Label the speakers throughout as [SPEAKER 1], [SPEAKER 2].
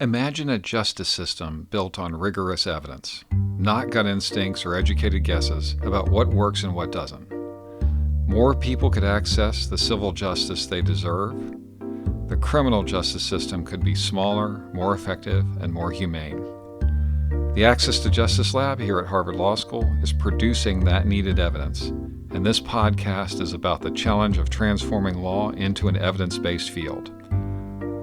[SPEAKER 1] Imagine a justice system built on rigorous evidence, not gut instincts or educated guesses about what works and what doesn't. More people could access the civil justice they deserve. The criminal justice system could be smaller, more effective, and more humane. The Access to Justice Lab here at Harvard Law School is producing that needed evidence, and this podcast is about the challenge of transforming law into an evidence-based field.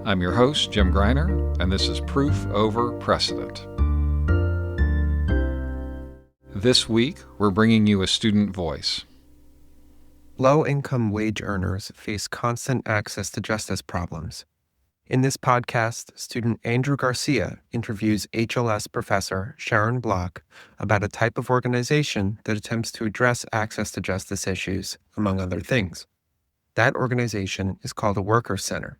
[SPEAKER 1] I'm your host, Jim Greiner, and this is Proof Over Precedent. This week, we're bringing you a student voice.
[SPEAKER 2] Low-income wage earners face constant access to justice problems. In this podcast, student Andrew Garcia interviews HLS Professor Sharon Block about a type of organization that attempts to address access to justice issues, among other things. That organization is called a Worker Center.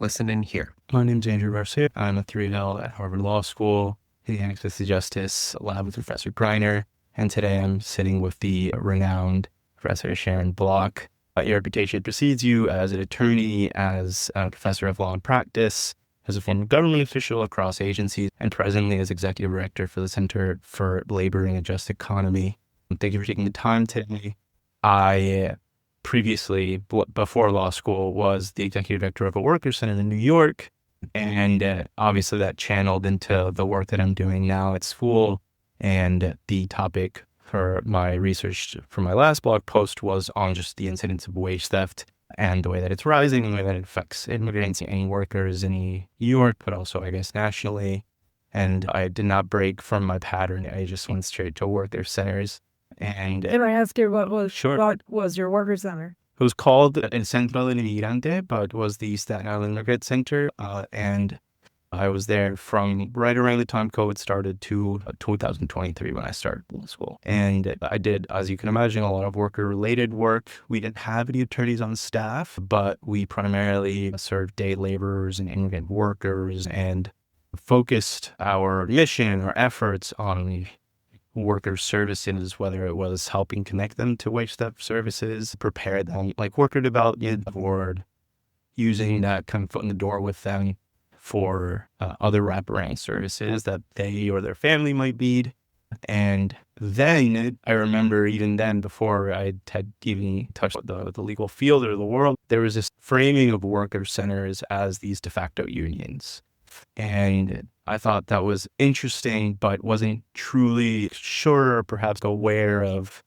[SPEAKER 2] Listen in here.
[SPEAKER 3] My name is Andrew Garcia. I'm a 3L at Harvard Law School in the Access to Justice Lab with Professor Greiner. And today I'm sitting with the renowned Professor Sharon Block. Your reputation precedes you as an attorney, as a professor of law and practice, as a former government official across agencies, and presently as executive director for the Center for Labor and a Just Economy. Thank you for taking the time today. I previously, before law school, was the executive director of a worker center in New York. And obviously that channeled into the work that I'm doing now at school. And the topic for my research for my last blog post was on just the incidence of wage theft and the way that it's rising and the way that it affects immigrants and workers in New York, but also, I guess, nationally. And I did not break from my pattern. I just went straight to worker centers. And
[SPEAKER 4] Can I ask you what was your worker center?
[SPEAKER 3] It was called El Centro del Immigrante, but was the Staten Island Immigrant Center. And I was there from right around the time COVID started to 2023 when I started law school. And I did, as you can imagine, a lot of worker-related work. We didn't have any attorneys on staff, but we primarily served day laborers and immigrant workers and focused our mission or efforts on worker services, whether it was helping connect them to wage theft services, prepare them like worker development, or using that kind of foot in the door with them for other wraparound services that they or their family might need. And then I remember even then, before I had even touched the legal field or the world, there was this framing of worker centers as these de facto unions. And I thought that was interesting, but wasn't truly sure or perhaps aware of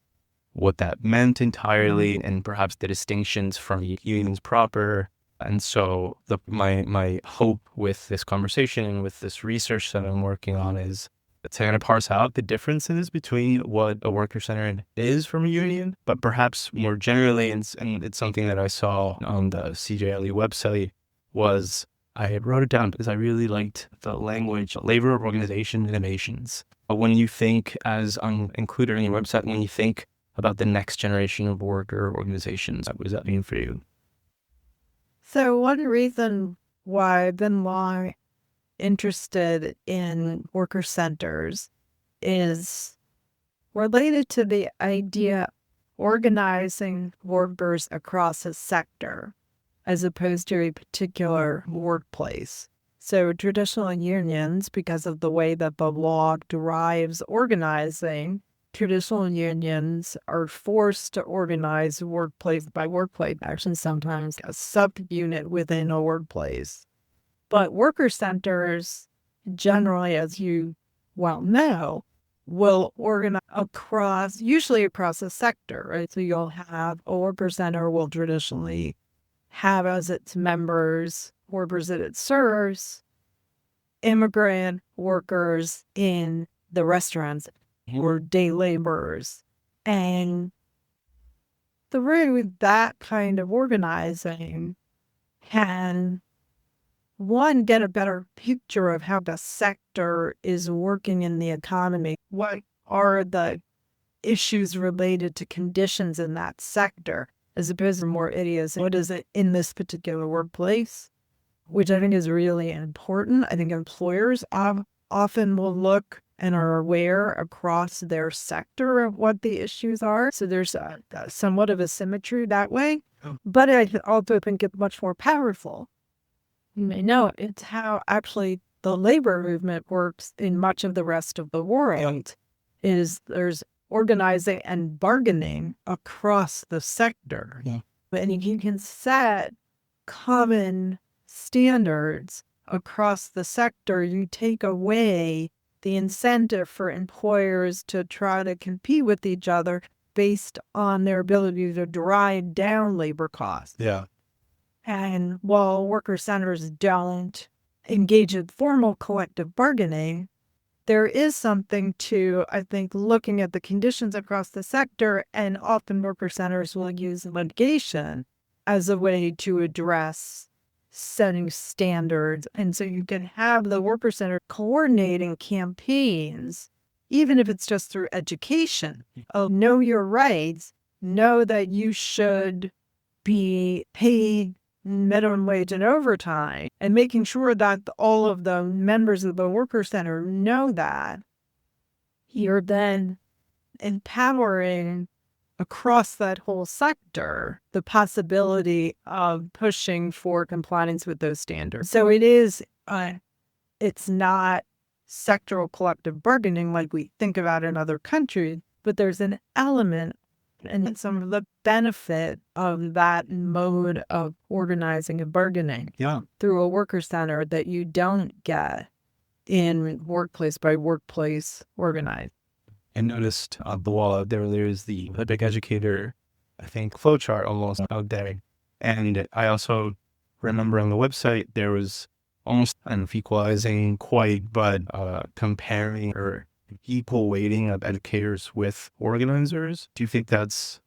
[SPEAKER 3] what that meant entirely, and perhaps the distinctions from unions proper. And so my hope with this conversation and with this research that I'm working on is to kind of parse out the differences between what a worker center is from a union, but perhaps more generally, and it's something that I saw on the CJLE website, was I wrote it down because I really liked the language, labor organization innovations. When you think, as included on your website, when you think about the next generation of worker organizations, what does that mean for you?
[SPEAKER 4] So one reason why I've been long interested in worker centers is related to the idea of organizing workers across a sector as opposed to a particular workplace. So traditional unions, because of the way that the law derives organizing, traditional unions are forced to organize workplace by workplace, actually sometimes a subunit within a workplace. But worker centers, generally, as you well know, will organize usually across a sector, right? So you'll have a worker center will traditionally have as its members, workers that it serves, immigrant workers in the restaurants or day laborers. And through that kind of organizing can one get a better picture of how the sector is working in the economy. What are the issues related to conditions in that sector, as opposed to more idiots? What is it in this particular workplace? Which I think is really important. I think employers often will look and are aware across their sector of what the issues are. So there's somewhat of a symmetry that way. But I also think it's much more powerful. You may know it's how actually the labor movement works in much of the rest of the world is there's organizing and bargaining across the sector.
[SPEAKER 3] Yeah.
[SPEAKER 4] And you can set common standards across the sector. You take away the incentive for employers to try to compete with each other based on their ability to drive down labor costs.
[SPEAKER 3] Yeah.
[SPEAKER 4] And while worker centers don't engage in formal collective bargaining, there is something to, I think, looking at the conditions across the sector, and often worker centers will use litigation as a way to address setting standards. And so you can have the worker center coordinating campaigns, even if it's just through education of know your rights, know that you should be paid minimum wage and overtime, and making sure that all of the members of the worker center know that. You're then empowering across that whole sector the possibility of pushing for compliance with those standards. So it is, it's not sectoral collective bargaining like we think about in other countries, but there's an element and some of the benefit of that mode of organizing and bargaining through a worker center that you don't get in workplace by workplace organized.
[SPEAKER 3] I noticed the wall out there, there's the big educator, I think, flowchart almost out there. And I also remember on the website, there was almost an equalizing quite, but comparing or equal weighting of educators with organizers. Do you think that's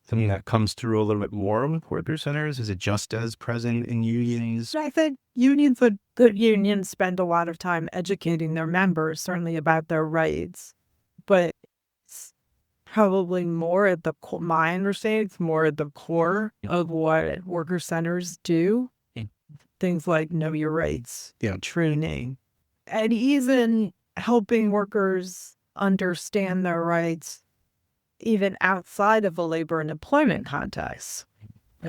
[SPEAKER 3] something that comes through a little bit more with worker centers? Is it just as present in unions?
[SPEAKER 4] I think unions, good unions, spend a lot of time educating their members, certainly about their rights. But it's probably more at the core, my understanding, it's more at the core of what worker centers do. Things like know your rights, training, and even helping workers understand their rights even outside of a labor and employment context.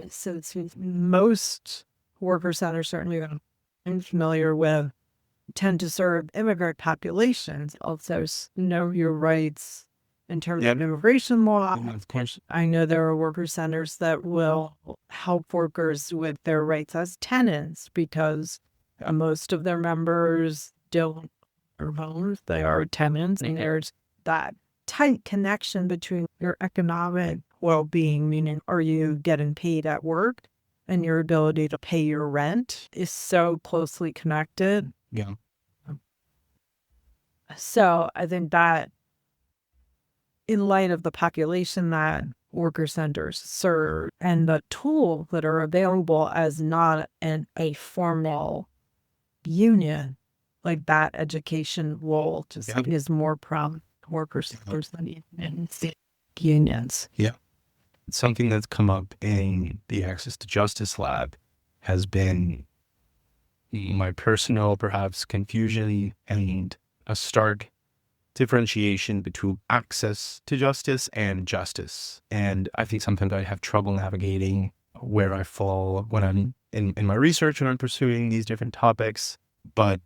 [SPEAKER 4] So most worker centers, certainly I'm familiar with, tend to serve immigrant populations. Also know your rights in terms of immigration law.
[SPEAKER 3] Of course.
[SPEAKER 4] I know there are worker centers that will help workers with their rights as tenants because most of their members don't own homes, they are tenants, and there's that tight connection between your economic well-being, meaning are you getting paid at work, and your ability to pay your rent is so closely connected.
[SPEAKER 3] Yeah.
[SPEAKER 4] So I think that in light of the population that worker centers serve and the tools that are available as not a formal union, like that education role just is more prominent worker centers than in unions.
[SPEAKER 3] Yeah. Something that's come up in the Access to Justice Lab has been my personal, perhaps, confusion and a stark differentiation between access to justice and justice. And I think sometimes I have trouble navigating where I fall when I'm in my research and I'm pursuing these different topics. But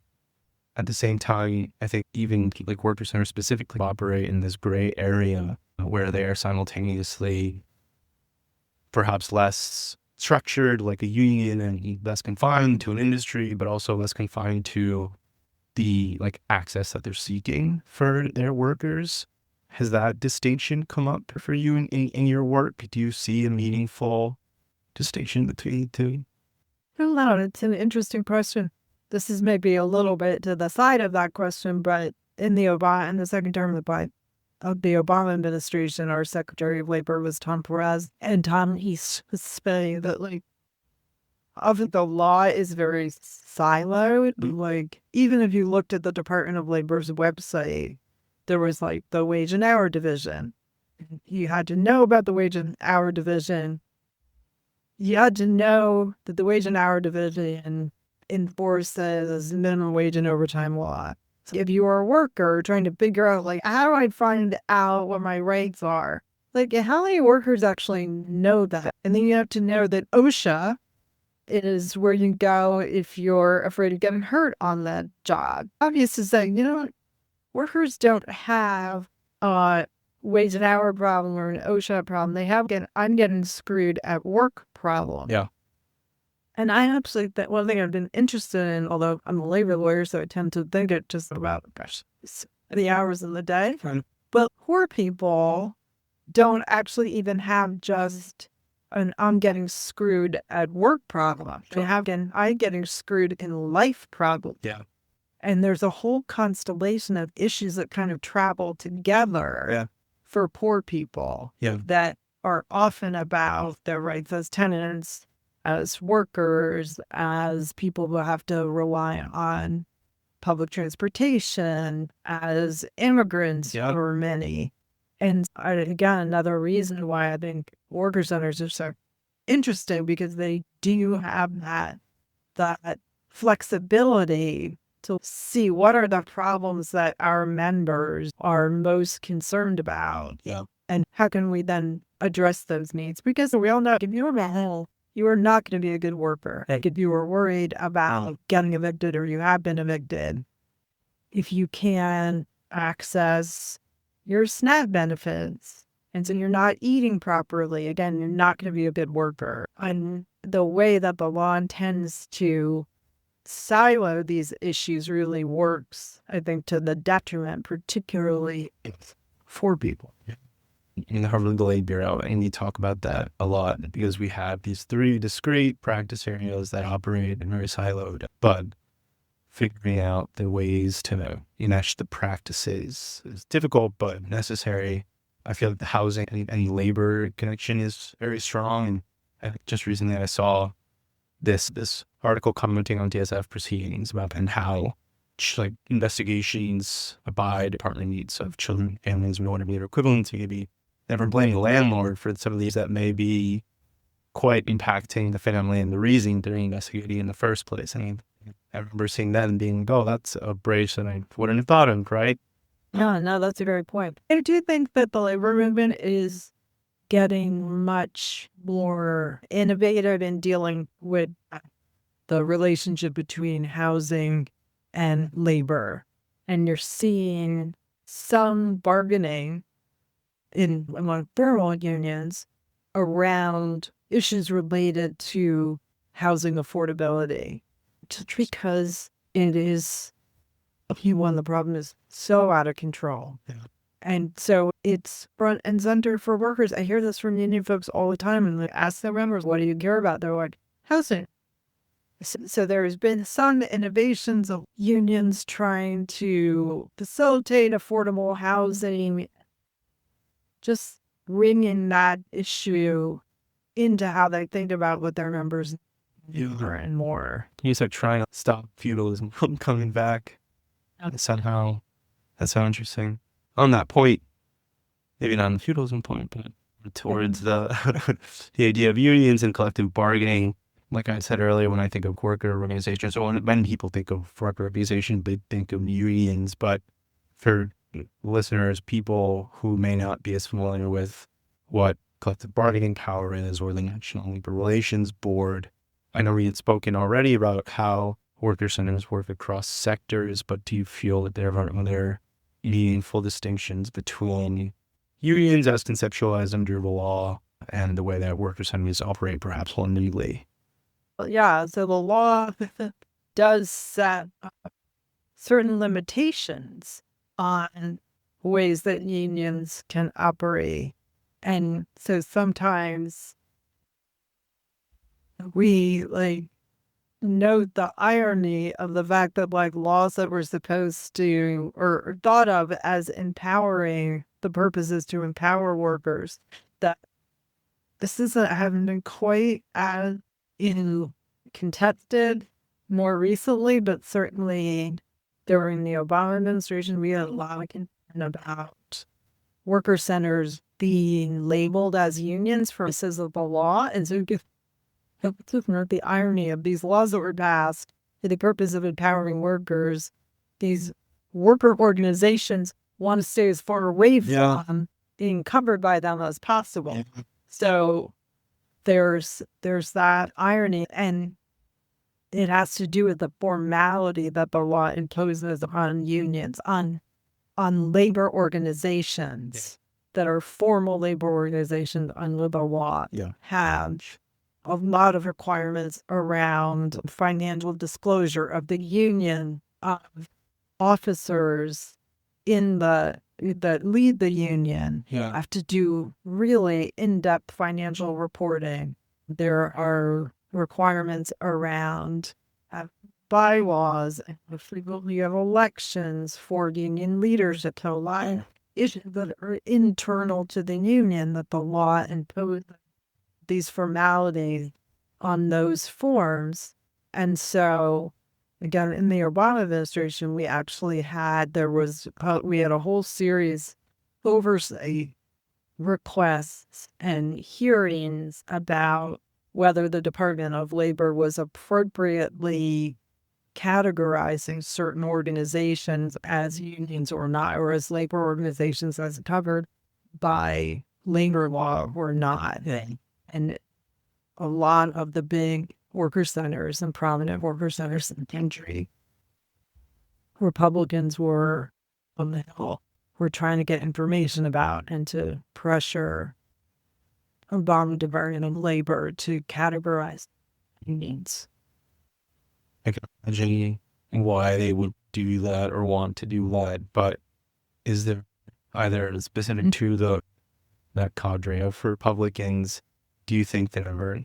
[SPEAKER 3] at the same time, I think even like worker centers specifically operate in this gray area where they are simultaneously perhaps less structured like a union and less confined to an industry, but also less confined to the like access that they're seeking for their workers. Has that distinction come up for you in your work? Do you see a meaningful distinction between the two?
[SPEAKER 4] No, it's an interesting question. This is maybe a little bit to the side of that question, but in the second term of the Obama administration, our Secretary of Labor was Tom Perez, and he was saying that like often the law is very siloed. Like even if you looked at the Department of Labor's website, there was like the wage and hour division. You had to know about the wage and hour division. You had to know that the wage and hour division enforces minimum wage and overtime law. So if you are a worker trying to figure out, like, how do I find out what my rights are? Like, how many workers actually know that? And then you have to know that OSHA is where you go if you're afraid of getting hurt on that job. Obvious is that, workers don't have a wage and hour problem or an OSHA problem. They have I'm getting screwed at work problem.
[SPEAKER 3] Yeah.
[SPEAKER 4] And I absolutely think one thing I've been interested in, although I'm a labor lawyer, so I tend to think it just about the hours in the day.
[SPEAKER 3] Right.
[SPEAKER 4] But poor people don't actually even have just an I'm getting screwed at work problem. They have I'm getting screwed in life problem.
[SPEAKER 3] Yeah.
[SPEAKER 4] And there's a whole constellation of issues that kind of travel together for poor people that are often about their rights as tenants, as workers, as people who have to rely on public transportation, as immigrants for many. And again, another reason why I think worker centers are so interesting, because they do have that flexibility to see what are the problems that our members are most concerned about.
[SPEAKER 3] Yeah.
[SPEAKER 4] And how can we then address those needs? Because we all know if you're male, you are not going to be a good worker. Like if you are worried about getting evicted or you have been evicted, if you can access your SNAP benefits, and so you're not eating properly, again, you're not going to be a good worker. And the way that the law intends to silo these issues really works, I think, to the detriment, particularly
[SPEAKER 3] for people. In the Harvard Legal Aid Bureau, and we talk about that a lot, because we have these 3 discrete practice areas that operate and very siloed, but figuring out the ways to mesh the practices is difficult but necessary. I feel like the housing and labor connection is very strong. And I think just recently I saw this article commenting on TSF proceedings about and how investigations abide partly needs of children, families, and whatever their equivalent to be. Never blaming the landlord for some of these that may be quite impacting the family and the reason they're investigating in the first place. I remember seeing that and being, that's a breach that I wouldn't have thought of, right?
[SPEAKER 4] No, that's a great point. I do think that the labor movement is getting much more innovative in dealing with the relationship between housing and labor. And you're seeing some bargaining among federal unions around issues related to housing affordability, just because it is, the problem is so out of control.
[SPEAKER 3] Yeah.
[SPEAKER 4] And so it's front and center for workers. I hear this from union folks all the time, and they ask their members, what do you care about? They're like, housing. So there's been some innovations of unions trying to facilitate affordable housing, just bringing that issue into how they think about what their members more and more.
[SPEAKER 3] You start trying to stop feudalism from coming back. Somehow, that's so interesting. On that point, maybe not on the feudalism point, but towards the idea of unions and collective bargaining. Like I said earlier, when I think of worker organizations, or when people think of worker organizations, they think of unions. But for listeners, people who may not be as familiar with what collective bargaining power is, or the National Labor Relations Board, I know we had spoken already about how worker centers work across sectors, but do you feel that there are other meaningful distinctions between unions as conceptualized under the law and the way that worker centers operate, perhaps more legally?
[SPEAKER 4] Yeah, so the law does set certain limitations on ways that unions can operate. And so sometimes we note the irony of the fact that laws that were supposed to or thought of as empowering, the purpose is to empower workers, that this haven't been quite as contested more recently, but certainly during the Obama administration, we had a lot of concern about worker centers being labeled as unions for purposes of the law. And so the irony of these laws that were passed for the purpose of empowering workers, these worker organizations want to stay as far away from being covered by them as possible. Yeah. So there's that irony, and it has to do with the formality that the law imposes on unions, on labor organizations that are formal labor organizations under the law have a lot of requirements around financial disclosure of the union, of officers in that lead the union have to do really in-depth financial reporting. There are requirements around bylaws. If you have elections for union leadership, so a lot of issues that are internal to the union that the law imposes these formalities on those forms. And so, again, in the Obama administration, we actually had, we had a whole series of oversight requests and hearings about whether the Department of Labor was appropriately categorizing certain organizations as unions or not, or as labor organizations as covered by labor law or not. And a lot of the big worker centers and prominent worker centers in the country, Republicans were on the Hill, were trying to get information about and to pressure Obama Department of Labor to categorize unions.
[SPEAKER 3] I can imagine why they would do that or want to do that, but is there either specific to that cadre of Republicans, do you think there are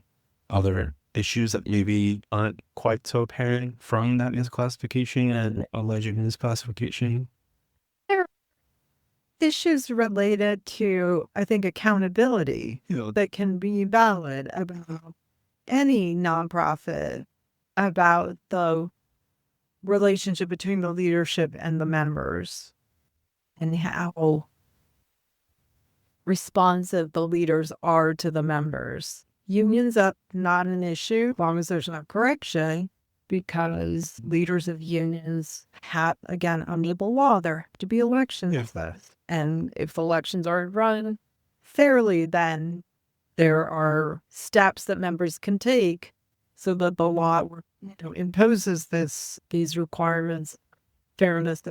[SPEAKER 3] other issues that maybe aren't quite so apparent from that misclassification and alleged misclassification?
[SPEAKER 4] There are issues related to, I think, accountability that can be valid about any nonprofit, about the relationship between the leadership and the members, and how responsive the leaders are to the members. Unions are not an issue as long as there's no correction, because leaders of unions have, again, under the law, there have to be elections. And if elections aren't run fairly, then there are steps that members can take so that the law imposes these requirements, fairness.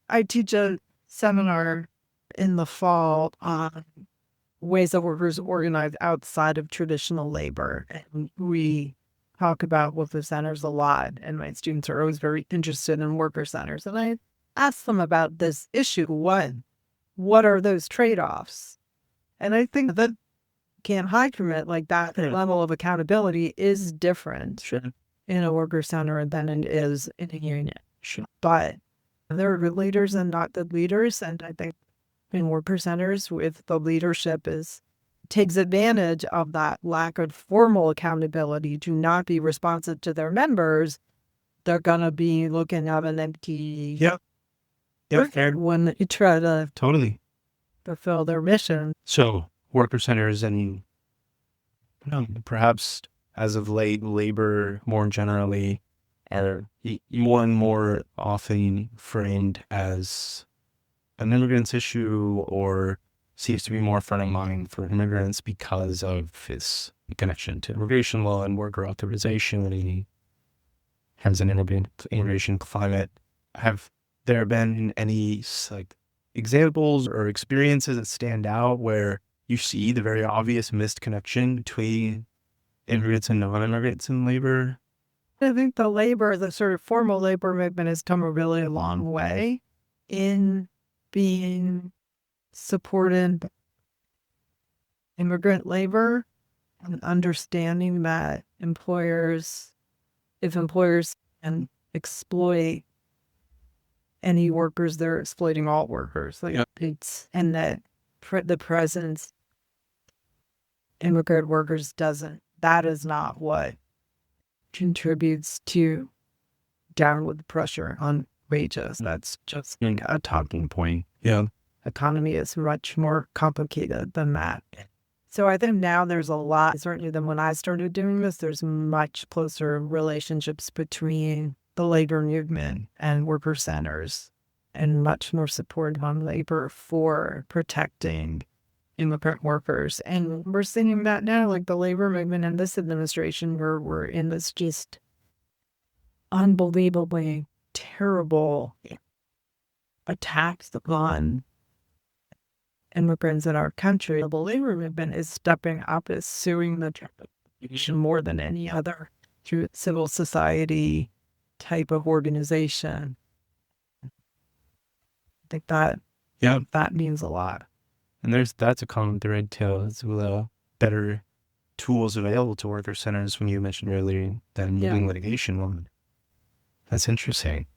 [SPEAKER 4] I teach a seminar in the fall on ways that workers organize outside of traditional labor. And we talk about worker centers a lot, and my students are always very interested in worker centers. And I ask them about this issue. What are those trade-offs? And I think that can't hide from it. Like, that level of accountability is different in a worker center than it is in a union. But there are good leaders and not good leaders. And I think in worker centers, with the leadership takes advantage of that lack of formal accountability to not be responsive to their members, they're going to be looking at an empty when they try to fulfill their mission.
[SPEAKER 3] So worker centers and perhaps as of late, labor more generally are more and more often framed as an immigrants issue, or seems to be more front of mind for immigrants because of its connection to immigration law and worker authorization, and he has an immigration climate. Have there been any examples or experiences that stand out where you see the very obvious missed connection between immigrants and non-immigrants in labor?
[SPEAKER 4] I think the sort of formal labor movement has come a really long way in being supported immigrant labor and understanding that if employers can exploit any workers, they're exploiting all workers. And that the presence immigrant workers that is not what contributes to downward pressure on wages. That's just a talking point. Economy is much more complicated than that. So I think now there's a lot, certainly than when I started doing this, there's much closer relationships between the labor movement and worker centers, and much more support on labor for protecting immigrant workers. And we're seeing that now, like the labor movement in this administration, where we're in this just unbelievably terrible attacks upon immigrants in our country. The labor movement is stepping up, is suing the nation more than any other through civil society type of organization. I think that that means a lot.
[SPEAKER 3] And that's a common thread too. It's the better tools available to worker centers when you mentioned earlier that moving litigation one. That's interesting.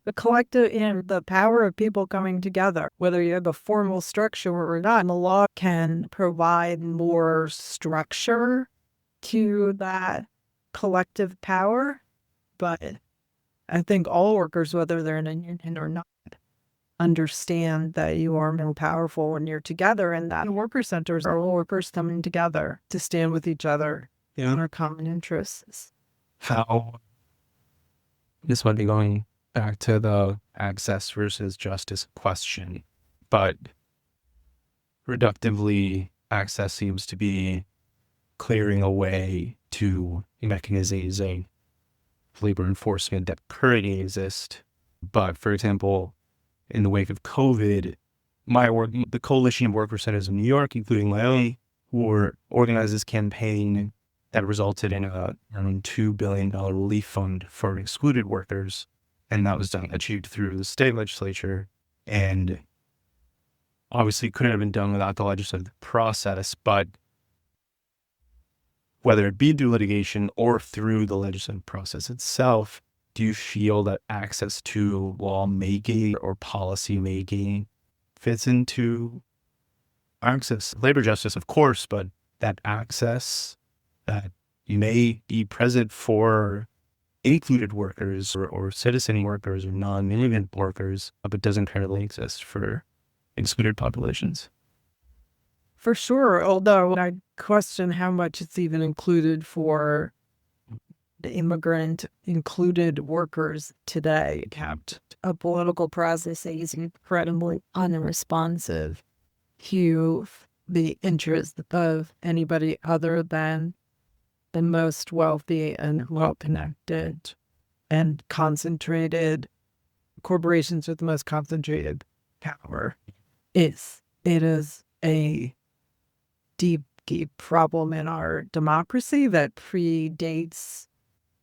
[SPEAKER 4] The collective and the power of people coming together, whether you have a formal structure or not, the law can provide more structure to that collective power. But I think all workers, whether they're in a union or not, understand that you are more powerful when you're together, and that worker centers are all workers coming together to stand with each other in our common interests.
[SPEAKER 3] How this might be going back to the access versus justice question, but reductively, access seems to be clearing away to mechanisms of labor enforcement that currently exist. But for example, in the wake of COVID, the Coalition of Worker Centers of New York, including my own, organized this campaign that resulted in a around $2 billion relief fund for excluded workers. And that was achieved through the state legislature, and obviously couldn't have been done without the legislative process. But whether it be through litigation or through the legislative process itself, do you feel that access to lawmaking or policy making fits into access? Labor justice, of course, but that access that you may be present for included workers or citizen workers or non-immigrant workers, but doesn't currently exist for excluded populations.
[SPEAKER 4] For sure, although I question how much it's even included for the immigrant included workers today. Kept a political process that is incredibly unresponsive to the interests of anybody other than the most wealthy and well-connected and concentrated corporations with the most concentrated power. It is a deep, deep problem in our democracy that predates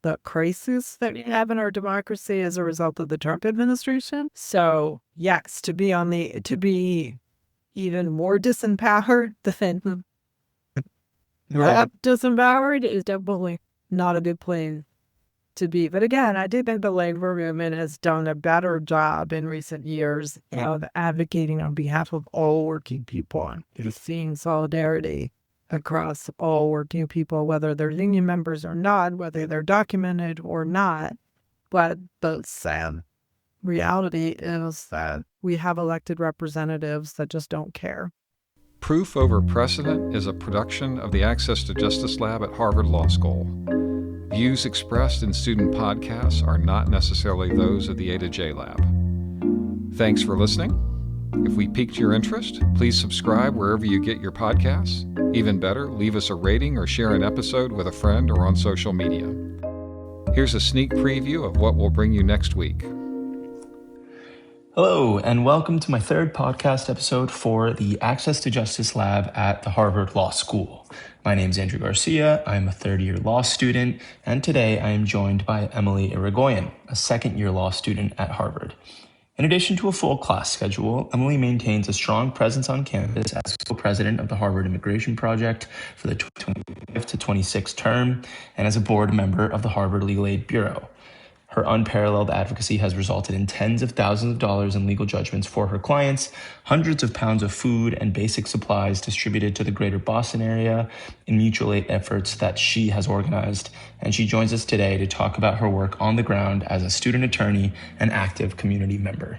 [SPEAKER 4] the crisis that we have in our democracy as a result of the Trump administration. So yes, to be even more disempowered than disempowered is definitely not a good place to be. But again, I do think the labor movement has done a better job in recent years of advocating on behalf of all working people and seeing solidarity across all working people, whether they're union members or not, whether they're documented or not. But the sad reality is that we have elected representatives that just don't care.
[SPEAKER 1] Proof Over Precedent is a production of the Access to Justice Lab at Harvard Law School. Views expressed in student podcasts are not necessarily those of the A to J Lab. Thanks for listening. If we piqued your interest, please subscribe wherever you get your podcasts. Even better, leave us a rating or share an episode with a friend or on social media. Here's a sneak preview of what will bring you next week.
[SPEAKER 5] Hello, and welcome to my third podcast episode for the Access to Justice Lab at the Harvard Law School. My name is Andrew Garcia. I'm a third-year law student, and today I am joined by Emily Irigoyen, a second-year law student at Harvard. In addition to a full class schedule, Emily maintains a strong presence on campus as co-president of the Harvard Immigration Project for the 2025 to 26 term, and as a board member of the Harvard Legal Aid Bureau. Her unparalleled advocacy has resulted in tens of thousands of dollars in legal judgments for her clients, hundreds of pounds of food and basic supplies distributed to the greater Boston area in mutual aid efforts that she has organized. And she joins us today to talk about her work on the ground as a student attorney and active community member.